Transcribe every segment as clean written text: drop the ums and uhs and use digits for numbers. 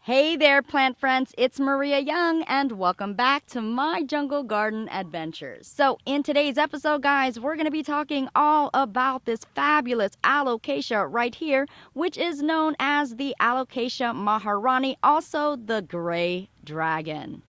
Hey there, plant friends, it's Maria Young, and welcome back to my jungle garden adventures. So in today's episode, guys, we're going to be talking all about this fabulous Alocasia right here, which is known as the Alocasia Maharani, also the Gray Dragon.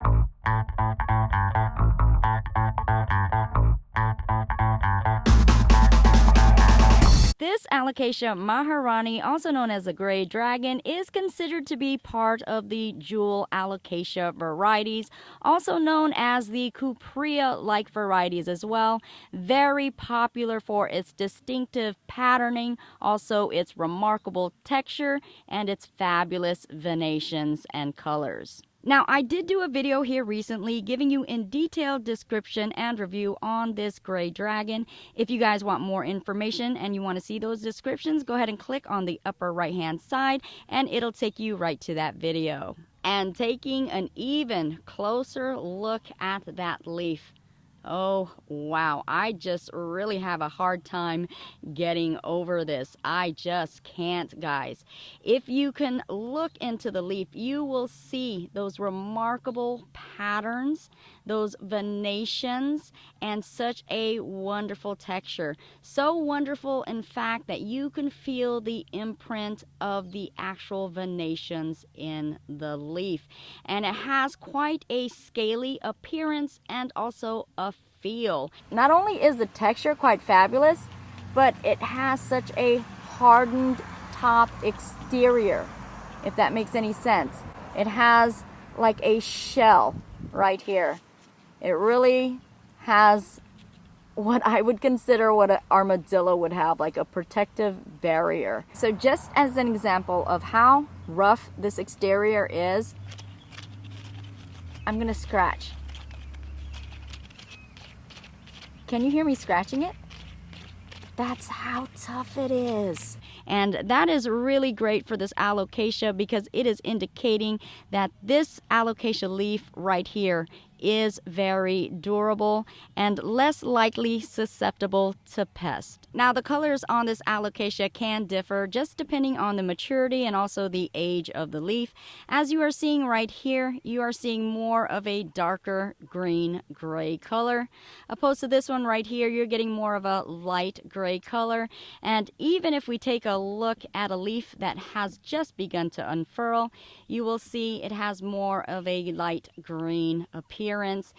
This Alocasia Maharani, also known as the Gray Dragon, is considered to be part of the jewel Alocasia varieties, also known as the Cuprea-like varieties as well. Very popular for its distinctive patterning, also its remarkable texture, and its fabulous venations and colors. Now, I did do a video here recently giving you in detailed description and review on this Gray Dragon. If you guys want more information and you want to see those descriptions, go ahead and click on the upper right hand side and it'll take you right to that video. And taking an even closer look at that leaf. Oh, wow. I just really have a hard time getting over this. I just can't, guys. If you can look into the leaf, you will see those remarkable patterns, those venations, and such a wonderful texture. So wonderful, in fact, that you can feel the imprint of the actual venations in the leaf. And it has quite a scaly appearance and also a feel. Not only is the texture quite fabulous, but it has such a hardened top exterior, if that makes any sense. It has like a shell right here. It really has what I would consider what an armadillo would have, like a protective barrier. So just as an example of how rough this exterior is, I'm gonna scratch. Can you hear me scratching it? That's how tough it is. And that is really great for this Alocasia because it is indicating that this Alocasia leaf right here is very durable and less likely susceptible to pests. Now, the colors on this Alocasia can differ just depending on the maturity and also the age of the leaf. As you are seeing right here, you are seeing more of a darker green gray color. Opposed to this one right here, you're getting more of a light gray color. And even if we take a look at a leaf that has just begun to unfurl, you will see it has more of a light green appearance.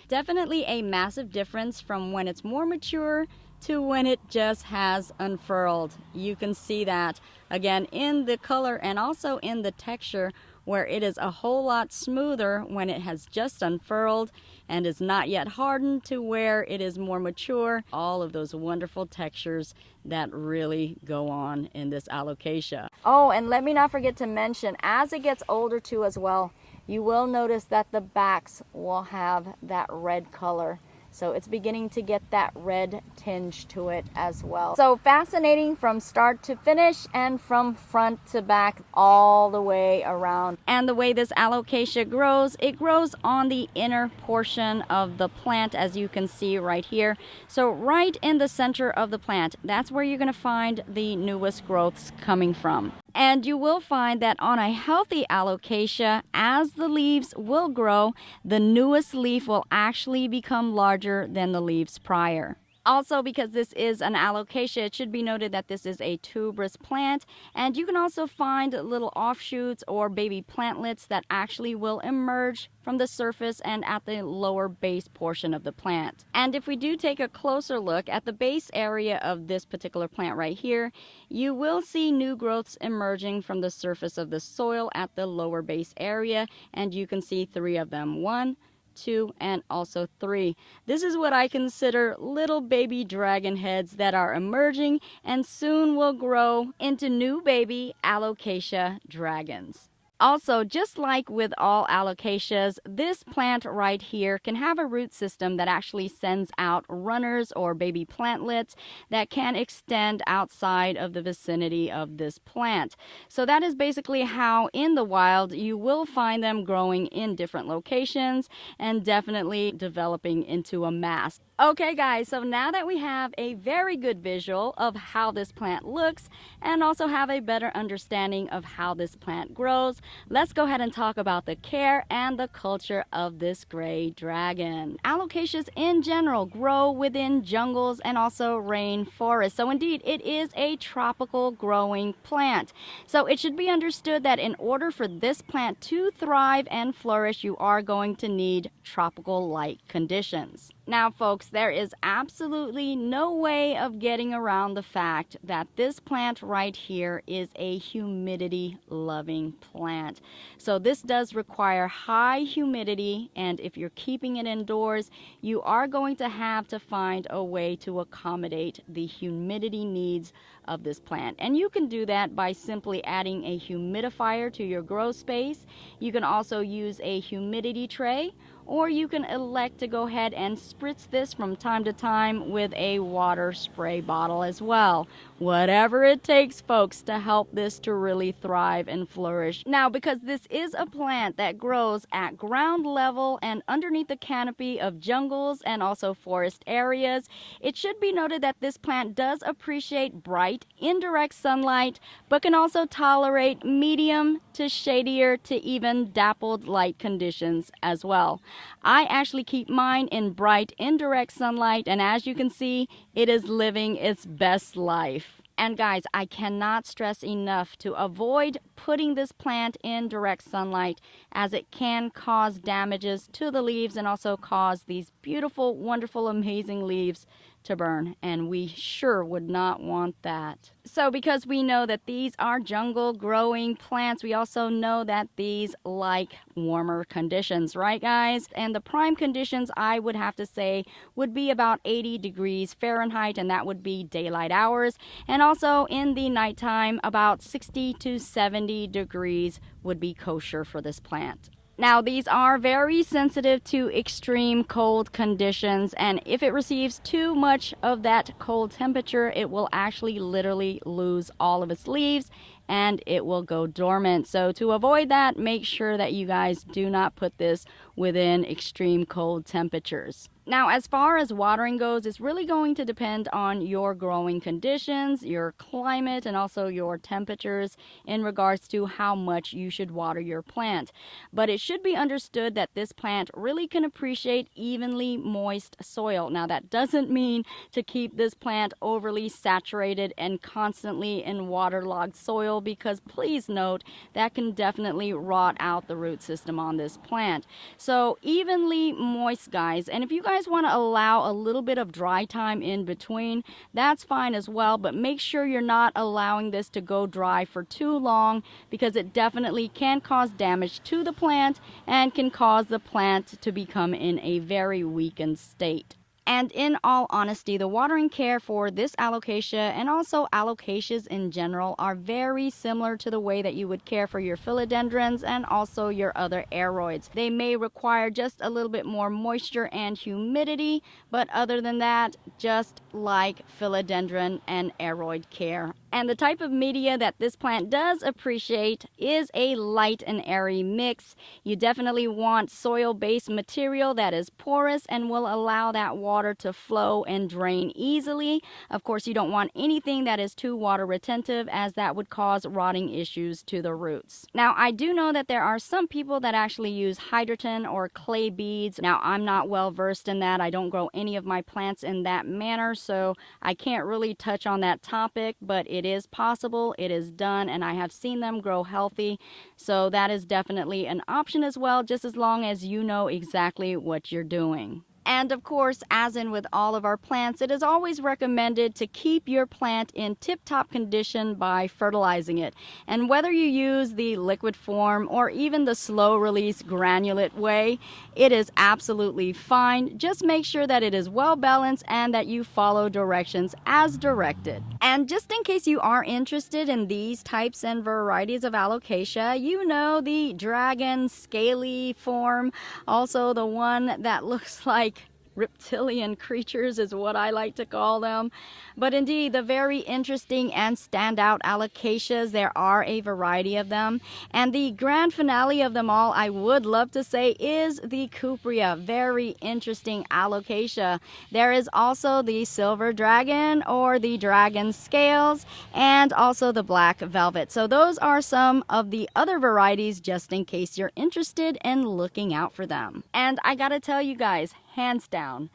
Definitely a massive difference from when it's more mature to when it just has unfurled. You can see that again in the color and also in the texture, where it is a whole lot smoother when it has just unfurled and is not yet hardened to where it is more mature. All of those wonderful textures that really go on in this Alocasia. Oh, and let me not forget to mention, as it gets older too as well, you will notice that the backs will have that red color. So it's beginning to get that red tinge to it as well. So fascinating from start to finish and from front to back all the way around. And the way this Alocasia grows, it grows on the inner portion of the plant, as you can see right here. So right in the center of the plant, that's where you're going to find the newest growths coming from. And you will find that on a healthy Alocasia, as the leaves will grow, the newest leaf will actually become larger than the leaves prior. Also, because this is an Alocasia, it should be noted that this is a tuberous plant, and you can also find little offshoots or baby plantlets that actually will emerge from the surface and at the lower base portion of the plant. And if we do take a closer look at the base area of this particular plant right here, you will see new growths emerging from the surface of the soil at the lower base area, and you can see 3 of them. 1, 2, and also 3. This is what I consider little baby dragon heads that are emerging and soon will grow into new baby Alocasia dragons. Also, just like with all Alocasias, this plant right here can have a root system that actually sends out runners or baby plantlets that can extend outside of the vicinity of this plant. So that is basically how in the wild you will find them growing in different locations and definitely developing into a mass. Okay guys, so now that we have a very good visual of how this plant looks and also have a better understanding of how this plant grows, let's go ahead and talk about the care and the culture of this gray dragon. Alocasias in general grow within jungles and also rainforests. So indeed, it is a tropical growing plant. So it should be understood that in order for this plant to thrive and flourish, you are going to need tropical light conditions. Now folks, there is absolutely no way of getting around the fact that this plant right here is a humidity loving plant. So this does require high humidity, and if you're keeping it indoors, you are going to have to find a way to accommodate the humidity needs of this plant. And you can do that by simply adding a humidifier to your grow space. You can also use a humidity tray, or you can elect to go ahead and spritz this from time to time with a water spray bottle as well. Whatever it takes, folks, to help this to really thrive and flourish. Now, because this is a plant that grows at ground level and underneath the canopy of jungles and also forest areas, it should be noted that this plant does appreciate bright, indirect sunlight, but can also tolerate medium to shadier to even dappled light conditions as well. I actually keep mine in bright, indirect sunlight, and as you can see, it is living its best life. And guys, I cannot stress enough to avoid putting this plant in direct sunlight, as it can cause damages to the leaves and also cause these beautiful, wonderful, amazing leaves to burn, and we sure would not want that. So because we know that these are jungle growing plants, we also know that these like warmer conditions, right guys? And the prime conditions, I would have to say, would be about 80 degrees Fahrenheit, and that would be daylight hours. And also in the nighttime, about 60 to 70 degrees would be kosher for this plant. Now, these are very sensitive to extreme cold conditions, and if it receives too much of that cold temperature, it will actually literally lose all of its leaves and it will go dormant. So to avoid that, make sure that you guys do not put this within extreme cold temperatures. Now, as far as watering goes, it's really going to depend on your growing conditions, your climate, and also your temperatures in regards to how much you should water your plant. But it should be understood that this plant really can appreciate evenly moist soil. Now, that doesn't mean to keep this plant overly saturated and constantly in waterlogged soil, because please note that can definitely rot out the root system on this plant. So evenly moist, guys, and if you guys want to allow a little bit of dry time in between, that's fine as well, but make sure you're not allowing this to go dry for too long, because it definitely can cause damage to the plant and can cause the plant to become in a very weakened state. And in all honesty, the watering care for this alocasia and also alocasias in general are very similar to the way that you would care for your philodendrons and also your other aroids. They may require just a little bit more moisture and humidity, but other than that, just like philodendron and aroid care. And the type of media that this plant does appreciate is a light and airy mix. You definitely want soil-based material that is porous and will allow that water to flow and drain easily. Of course, you don't want anything that is too water retentive, as that would cause rotting issues to the roots. Now, I do know that there are some people that actually use hydroton or clay beads. Now, I'm not well versed in that. I don't grow any of my plants in that manner, so I can't really touch on that topic, but it is possible, it is done, and I have seen them grow healthy. So that is definitely an option as well, just as long as you know exactly what you're doing. And of course, as in with all of our plants, it is always recommended to keep your plant in tip-top condition by fertilizing it. And whether you use the liquid form or even the slow-release granulate way, it is absolutely fine. Just make sure that it is well balanced and that you follow directions as directed. And just in case you are interested in these types and varieties of alocasia, you know, the dragon scaly form, also the one that looks like reptilian creatures is what I like to call them. But indeed, the very interesting and standout Alocasias, there are a variety of them. And the grand finale of them all, I would love to say, is the Cuprea. Very interesting Alocasia. There is also the Silver Dragon or the Dragon Scales, and also the Black Velvet. So those are some of the other varieties, just in case you're interested in looking out for them. And I gotta tell you guys, hands down,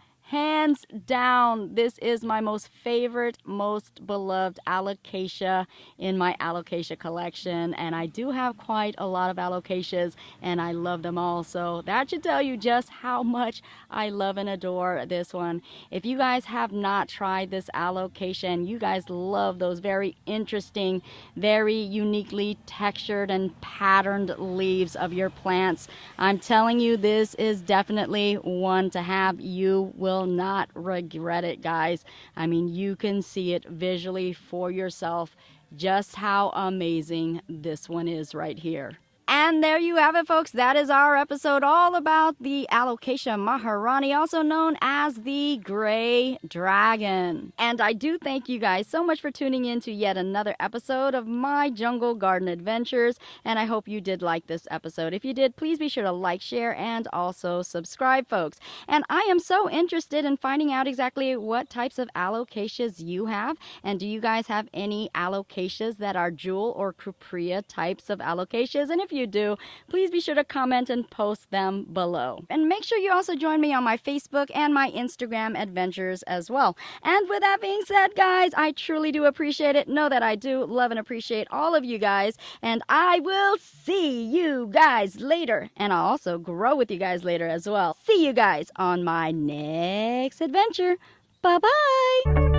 this is my most favorite, most beloved Alocasia in my Alocasia collection. And I do have quite a lot of Alocasias, and I love them all. So that should tell you just how much I love and adore this one. If you guys have not tried this Alocasia and you guys love those very interesting, very uniquely textured and patterned leaves of your plants, I'm telling you, this is definitely one to have. You will not regret it, guys. I mean, you can see it visually for yourself just how amazing this one is right here. And there you have it, folks. That is our episode all about the Alocasia Maharani, also known as the Gray Dragon. And I do thank you guys so much for tuning in to yet another episode of my jungle garden adventures. And I hope you did like this episode. If you did, please be sure to like, share, and also subscribe, folks. And I am so interested in finding out exactly what types of Alocasias you have. And do you guys have any Alocasias that are jewel or Cuprea types of Alocasias? And if you do, please be sure to comment and post them below. And make sure you also join me on my Facebook and my Instagram adventures as well. And with that being said, guys, I truly do appreciate it. Know that I do love and appreciate all of you guys. And I will see you guys later. And I'll also grow with you guys later as well. See you guys on my next adventure. Bye-bye.